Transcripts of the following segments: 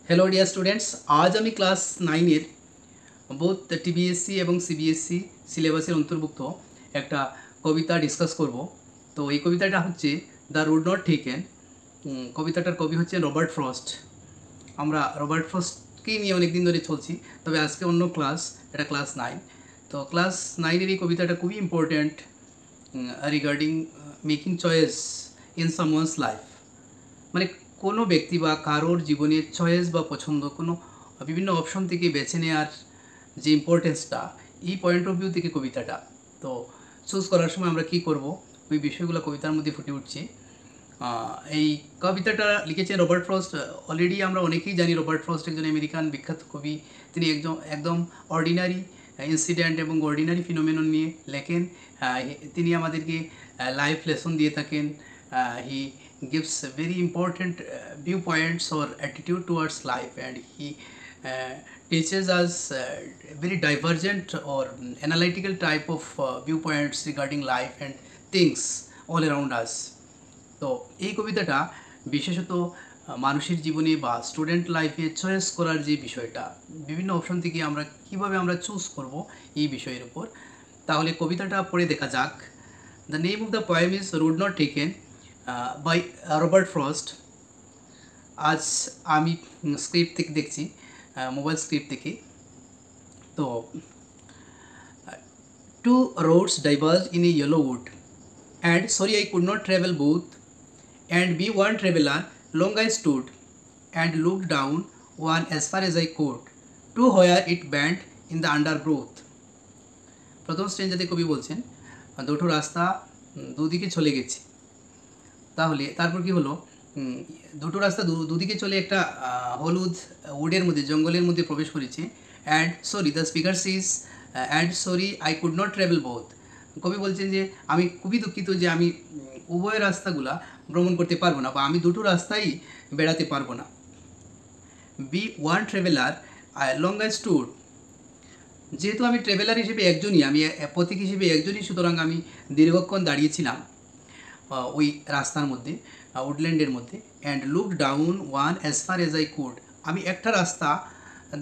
Hello dear students, आज আমি class 9 এর বোথ টিবিএসসি এবং সিবিএসসি সিলেবাসের অন্তর্ভুক্ত একটা কবিতা ডিসকাস করব। তো এই কবিতাটা হচ্ছে দ্য রোড নট টেকেন। কবিতাটার কবি হচ্ছেন রবার্ট ফ্রস্ট। আমরা রবার্ট ফ্রস্টকেই নিয়ে অনেক দিন ধরে চলছি, তবে আজকে অন্য ক্লাস, এটা ক্লাস 9। তো ক্লাস 9 এর এই কবিতাটা খুবই important regarding making choice in someone's life. মানে কোনো ব্যক্তি বা কারোর জীবনে চয়েস বা পছন্দ কোনো বিভিন্ন অপশন থেকে বেছে নেওয়ার যে ইম্পর্টেন্সটা, এই পয়েন্ট অফ ভিউ থেকে কবিতাটা। তো চুজ করার সময় আমরা কি করব, ওই বিষয়গুলো কবিতার মধ্যে ফুটে উঠছে। এই কবিতাটা লিখেছেন রবার্ট ফ্রস্ট। অলরেডি আমরা অনেকেই জানি রবার্ট ফ্রস্ট একজন আমেরিকান বিখ্যাত কবি। তিনি একদম অর্ডিনারি ইনসিডেন্ট এবং অর্ডিনারি ফিনোমেনন নিয়ে লেখেন। তিনি আমাদেরকে লাইফ লেসন দিয়ে থাকেন। হি gives very important viewpoints or attitude towards life, and he teaches us very divergent or analytical type of viewpoints regarding life and things all around us. তো এই কবিতাটা বিশেষত মানুষের জীবনে বা স্টুডেন্ট লাইফে চয়েস করার যে বিষয়টা, বিভিন্ন অপশন থেকে আমরা কিভাবে আমরা চুজ করব এই বিষয়ের উপর। তাহলে কবিতাটা পড়ে দেখা যাক। The name of the poem is road not taken by Robert Frost. আজ আমি স্ক্রিপ্ট থেকে দেখছি, মোবাইল স্ক্রিপ্ট থেকে। তো two roads diverge in a yellow wood, and sorry I could not travel both, and be one traveller long I stood, and look down one as far as I could, to where it bend in the undergrowth. প্রথম স্ট্রেঞ্জাতে কবি বলছেন দুটো রাস্তা দুদিকে চলে গেছে। তাহলে তারপর কি হলো, দুটো রাস্তা দুদিকে চলে একটা হলুদ উডের মধ্যে, জঙ্গলের মধ্যে প্রবেশ করেছে। And sorry the speaker says and sorry I could not travel both. কবি বলছেন যে আমি খুবই দুঃখিত যে আমি উভয় রাস্তাগুলা ভ্রমণ করতে পারবো না, বা আমি দুটো রাস্তাই বেড়াতে পারবো না। Be one traveller long I stood, যেহেতু আমি ট্রাভেলার হিসেবে একজনই, আমি পথিক হিসেবে একজনই, সুতরাং আমি দীর্ঘক্ষণ দাঁড়িয়েছিলাম ওই রাস্তার মধ্যে, উডল্যান্ডের মধ্যে। And look down one as far as I could, আমি একটা রাস্তা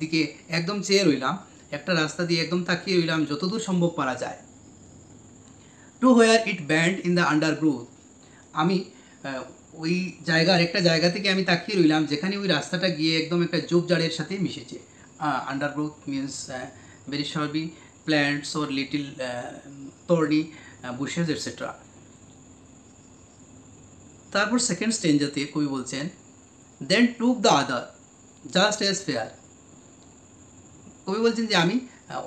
দিকে একদম চেয়ে রইলাম, একটা রাস্তা দিয়ে একদম তাকিয়ে রইলাম যতদূর সম্ভব পারা যায়। To where it bend in the undergrowth, আমি ওই জায়গার একটা জায়গা থেকে আমি তাকিয়ে রইলাম যেখানে ওই রাস্তাটা গিয়ে একদম একটা ঝোপঝাড়ের সাথে মিশেছে। Under growth means very shrubby plants or little thorny bushes etcetera. তারপর সেকেন্ড স্টেঞ্জাতে কবি বলছেন then took the other just as fair. কবি বলছেন যে আমি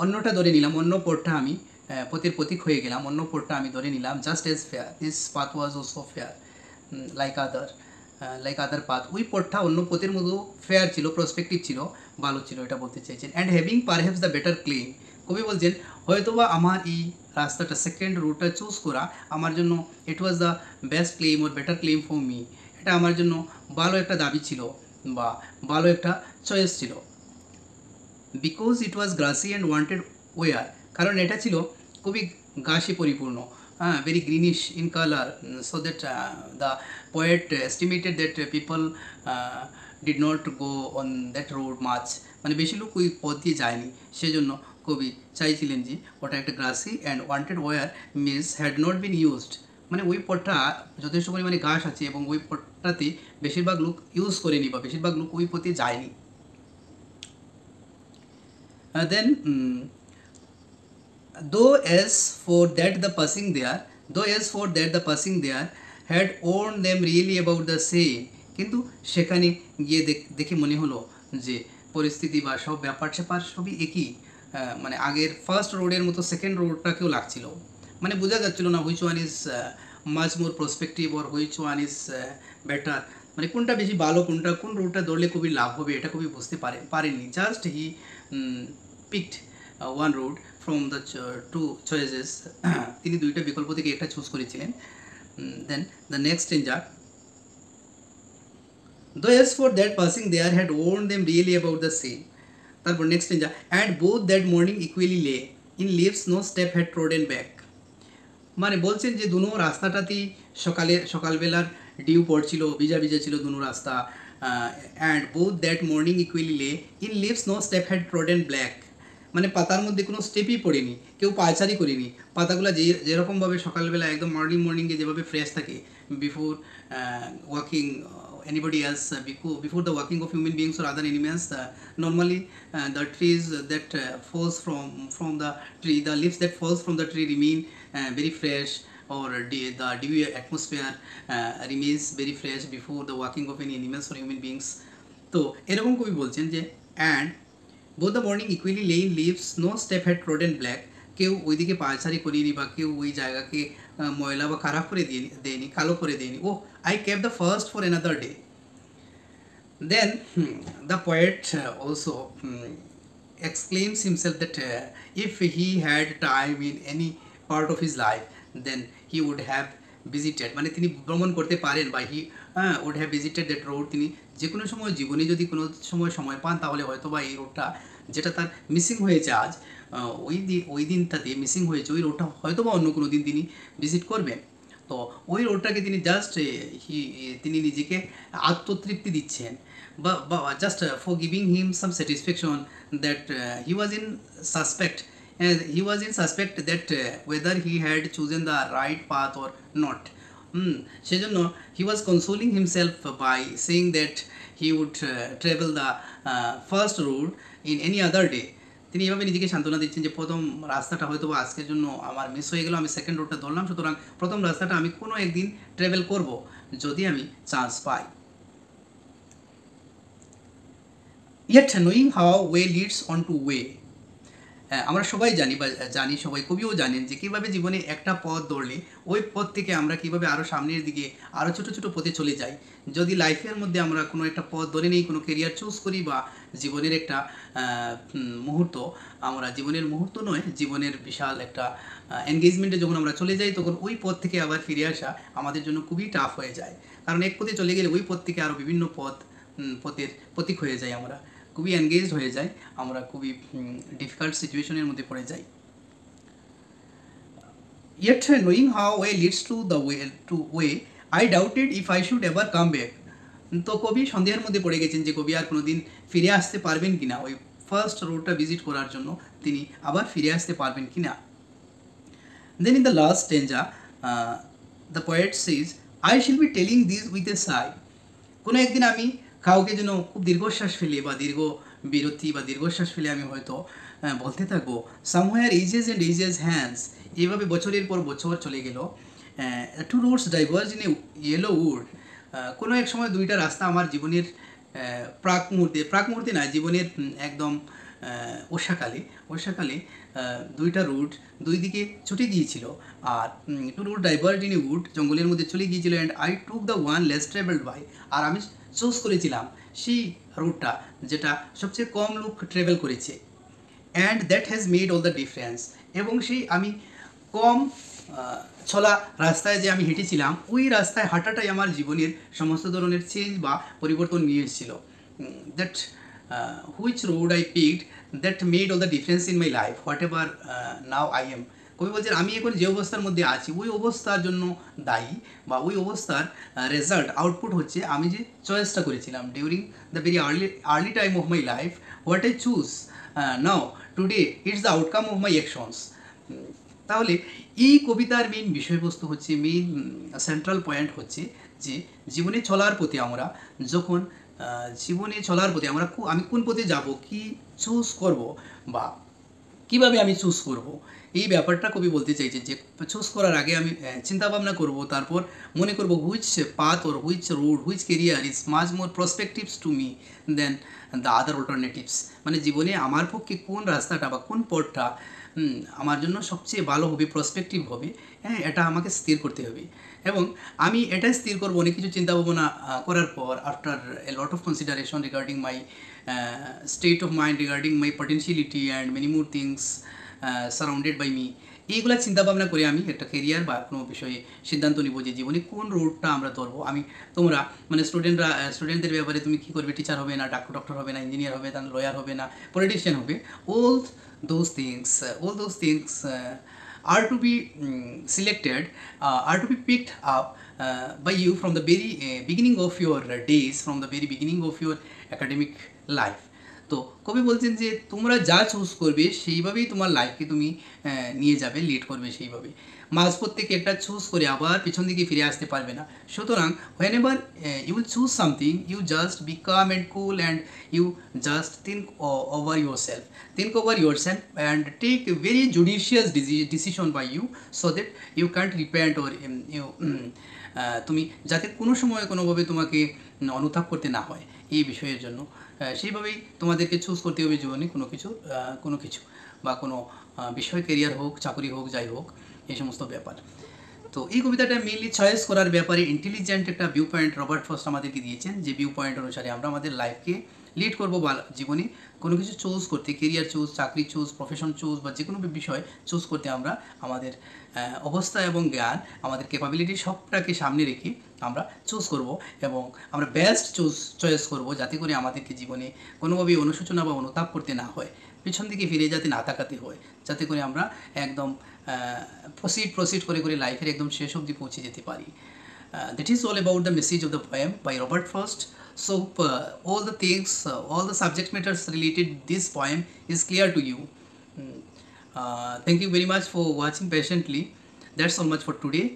অন্যটা ধরে নিলাম, অন্য পথটা আমি পথের প্রতীক হয়ে গেলাম, অন্য পথটা আমি ধরে নিলাম just as fair, this path was also fair like other path. ওই পথটা অন্য পথের মতো ফেয়ার ছিল, প্রসপেক্টিভ ছিল, ভালো ছিল, এটা বলতে চাইছেন। And having perhaps the better claim, কবি বলছেন হয়তোবা আমার এই রাস্তাটা, সেকেন্ড রুটটা চুজ করা আমার জন্য, it was the best claim or better claim for me, এটা আমার জন্য ভালো একটা দাবি ছিল বা ভালো একটা চয়েস ছিল। Because it was grassy and wanted wear, কারণ এটা ছিল খুবই ঘাসে পরিপূর্ণ, very greenish in color, so that the poet estimated that people did not go on that road much, মানে বেশি লোক ওই পথ দিয়ে যায়নি, সেজন্য কবি চাইছিলেন যে ওটা একটা grassy and wanted wear means had not been used, মানে ওই পথটা যথেষ্ট পরিমাণে ঘাস আছে এবং ওই পথটাতে বেশিরভাগ লোক ইউজ করেনি বা বেশিরভাগ লোক ওই পথে যায়নি। Then though as for that the passing there had warned them really about the same, কিন্তু সেখানে গিয়ে দেখে মনে হলো যে পরিস্থিতি বা সব ব্যাপার স্যাপার সবই একই, মানে আগের ফার্স্ট রোডের মতো সেকেন্ড রোডটাকেও লাগছিল, মানে বোঝা যাচ্ছিল না which one is much more prospective or which one is better, মানে কোনটা বেশি ভালো, কোন রোডটা ধরলে খুবই লাভ হবে এটা খুবই বুঝতে পারেননি। Just he picked one road from the two choices, তিনি দুইটা বিকল্প থেকে একটা চুজ করেছিলেন। Then the next stanza, though as for that passing there had warned them really about the same, তারপর next stranger, and both that morning equally lay in leaves no step had trodden back, মানে বলছেন যে দুনো রাস্তাটাতেই সকালবেলার due পড়ছিল, ভিজা ছিল দুনো রাস্তা, and both that morning equally lay in leaves no step had trodden black. মানে পাতার মধ্যে কোনো স্টেপই পড়েনি, কেউ পায়চারি করিনি। পাতাগুলো যেরকমভাবে সকালবেলা একদম মর্নিংয়ে যেভাবে ফ্রেশ থাকে before walking anybody else, before the walking of human beings or other animals, normally the trees that falls from the tree, the leaves that falls from the tree remain very fresh, or the dewy atmosphere remains very fresh before the walking of any animals or human beings. তো এরকম কবি বলছেন যে and both the morning equally lay in leaves no step had trodden black. কেউ ওইদিকে পায়চারি করিনি বা কেউ ওই জায়গাকে ময়লা বা খারাপ করে দেয়নি, কালো করে দেয়নি। ও I kept the first for another day. Then the poet also exclaims himself that if he had time in any part of his life, then he would have visited, মানে তিনি ভ্রমণ করতে পারেন বা he would have visited that road. তিনি যে কোনো সময় জীবনে যদি কোনো সময় পান তাহলে হয়তো বা এই রোডটা যেটা তার মিসিং হয়েছে আজ, ওই দিনটাতে মিসিং হয়েছে, ওই রোডটা হয়তো বা অন্য কোনো দিন তিনি ভিজিট করবেন। তো ওই রোডটাকে তিনি জাস্ট তিনি নিজেকে আত্মতৃপ্তি দিচ্ছেন বা just for giving him some satisfaction that he was in suspect that whether he had chosen the right path or not. সেজন্য he was consoling himself by saying that he would travel the first road in any other day. তিনি এভাবে নিজেকে সান্ত্বনা দিচ্ছেন যে প্রথম রাস্তাটা হয়তো বা আজকের জন্য আমার মিস হয়ে গেল, আমি সেকেন্ড রোডটা ধরলাম, সুতরাং প্রথম রাস্তাটা আমি কোনো একদিন ট্রাভেল করব যদি আমি chance pi. Yet knowing how way leads on to way, আমরা সবাই জানি সবাই কবিও জানেন যে কীভাবে জীবনে একটা পথ ধরলে ওই পথ থেকে আমরা কীভাবে আরও সামনের দিকে আরও ছোটো ছোটো পথে চলে যাই। যদি লাইফের মধ্যে আমরা কোনো একটা পথ ধরে নেই, কোনো কেরিয়ার চুজ করি বা জীবনের একটা মুহূর্ত, আমরা জীবনের মুহূর্ত নয়, জীবনের বিশাল একটা এনগেজমেন্টে যখন আমরা চলে যাই, তখন ওই পথ থেকে আবার ফিরে আসা আমাদের জন্য খুবই টাফ হয়ে যায়। কারণ এক পথে চলে গেলে ওই পথ থেকে আরও বিভিন্ন পথের প্রতীক হয়ে যায়, আমরা খুবই এনগেজড হয়ে যাই, আমরা খুবই ডিফিকাল্ট সিচুয়েশনের মধ্যে পড়ে যাই। Yet knowing how way leads to way, I doubted if I should ever come back. তো কবি সন্দেহের মধ্যে পড়ে গেছেন যে কবি আর কোনো দিন ফিরে আসতে পারবেন কিনা, ওই ফার্স্ট রোডটা ভিজিট করার জন্য তিনি আবার ফিরে আসতে পারবেন কিনা। Then in the last stanza, the poet says, I shall be telling this with a sigh. কোনো একদিন আমি কাউকে যেন খুব দীর্ঘশ্বাস ফেলে বা দীর্ঘ বিরতি বা দীর্ঘশ্বাস ফেলে আমি হয়তো বলতে থাকবো, somewhere ages and ages hence, এইভাবে বছরের পর বছর চলে গেল, two roads diverge in a yellow wood. কোনো এক সময় দুইটা রাস্তা আমার জীবনের প্রাক মুহূর্তে না, জীবনের একদম ওষাকালে দুইটা রুট দুই দিকে ছুটে গিয়েছিল, আর two route diverged in a wood, জঙ্গলের মধ্যে চলে গিয়েছিল, and I took the one less travelled by, আর আমি চুজ করেছিলাম সেই রুটটা যেটা সবচেয়ে কম লোক ট্রাভেল করেছে, and that has made all the difference, এবং সেই আমি কম চলা রাস্তায় যে আমি হেঁটেছিলাম, ওই রাস্তায় হাঁটাটাই আমার জীবনের সমস্ত ধরনের চেঞ্জ বা পরিবর্তন নিয়ে এসেছিল। That which road I picked that made all the difference in my life whatever now I am. কবি বলছেন আমি এখন যে অবস্থার মধ্যে আছি ওই অবস্থার জন্য দায়ী বা ওই অবস্থার রেজাল্ট আউটপুট হচ্ছে আমি যে চয়েসটা করেছিলাম during the very early time of my life, what I choose now today it's the outcome of my actions. তাহলে এই কবিতার মেইন বিষয়বস্তু হচ্ছে, মেইন সেন্ট্রাল পয়েন্ট হচ্ছে যে জীবনে চলার পথে আমরা যখন আমি কোন পথে যাব, কি চুজ করব বা কিভাবে আমি চুজ করব, এই ব্যাপারটা কবি বলতে চাইছে যে চুজ করার আগে আমি চিন্তা ভাবনা করব, তারপর মনে করব which path or which road which career is much more prospectives to me than the other alternatives. মানে জীবনে আমার পক্ষে কোন রাস্তাটা বা কোন পথটা আমার জন্য সবচেয়ে ভালো হবে, প্রসপেক্টিভ হবে, হ্যাঁ, এটা আমাকে স্থির করতে হবে। এবং আমি এটাই স্থির করবো অনেক কিছু চিন্তা ভাবনা করার পর, after a lot of consideration regarding my state of mind, regarding my potentiality and many more things surrounded by me, এইগুলা চিন্তা ভাবনা করে আমি একটা কেরিয়ার বা কোনো বিষয়ে সিদ্ধান্ত নিব যে জীবনে কোন রোডটা আমরা ধরবো। তোমরা মানে স্টুডেন্টদের ব্যাপারে তুমি কী করবে, টিচার হবে না, ডক্টর হবে না, ইঞ্জিনিয়ার হবে না, লয়ার হবে না, পলিটিশিয়ান হবে, all those things are to be selected, are to be picked up by you from the very beginning of your days, from the very beginning of your academic life. তো কবি বলছেন যে তোমরা যা choose করবে সেইভাবেই তোমার লাইফকে তুমি নিয়ে যাবে, লিড করবে সেইভাবে। মাঝপথ থেকে একটা চুজ করে আবার পিছন দিকে ফিরে আসতে পারবে না। সুতরাং whenever you will choose something, you just be calm and cool and you just think over yourself, think over yourself and take a very judicious decision by you, so that you can't repent or তুমি যাতে কোনো সময় কোনোভাবে তোমাকে অনুতাপ করতে না হয় এই বিষয়ের জন্য, সেইভাবেই তোমাদেরকে চুজ করতে হবে জীবনে কোনো কিছু বা কোনো বিষয়, কেরিয়ার হোক, চাকরি হোক, যাই হোক, এই সমস্ত ব্যাপার। তো এই কবিতাটা মেনলি চয়েস করার ব্যাপারে ইন্টেলিজেন্ট একটা ভিউ পয়েন্ট রবার্ট ফ্রস্ট আমাদেরকে দিয়েছেন, যে ভিউ পয়েন্ট অনুসারে আমরা আমাদের লাইফকে লিড করবো বা জীবনে কোনো কিছু চুজ করতে, কেরিয়ার চুজ, চাকরি চুজ, প্রফেশন চুজ বা যে কোনো বিষয় চুজ করতে আমরা আমাদের অবস্থা এবং জ্ঞান, আমাদের ক্যাপাবিলিটি সবটাকে সামনে রেখে আমরা চুজ করব এবং আমরা বেস্ট চয়েস করব, যাতে করে আমাদেরকে জীবনে কোনোভাবেই অনুশোচনা বা অনুতাপ করতে না হয়, পিছন দিকে ফিরে যাতে না তাকাতে হয়, যাতে করে আমরা একদম প্রসিড করে লাইফের একদম শেষ অবধি পৌঁছে যেতে পারি। That is all about the message of the poem by Robert Frost. So all the things, all the subject matters related this poem is clear to you. Thank you very much for watching patiently. That's all much for today.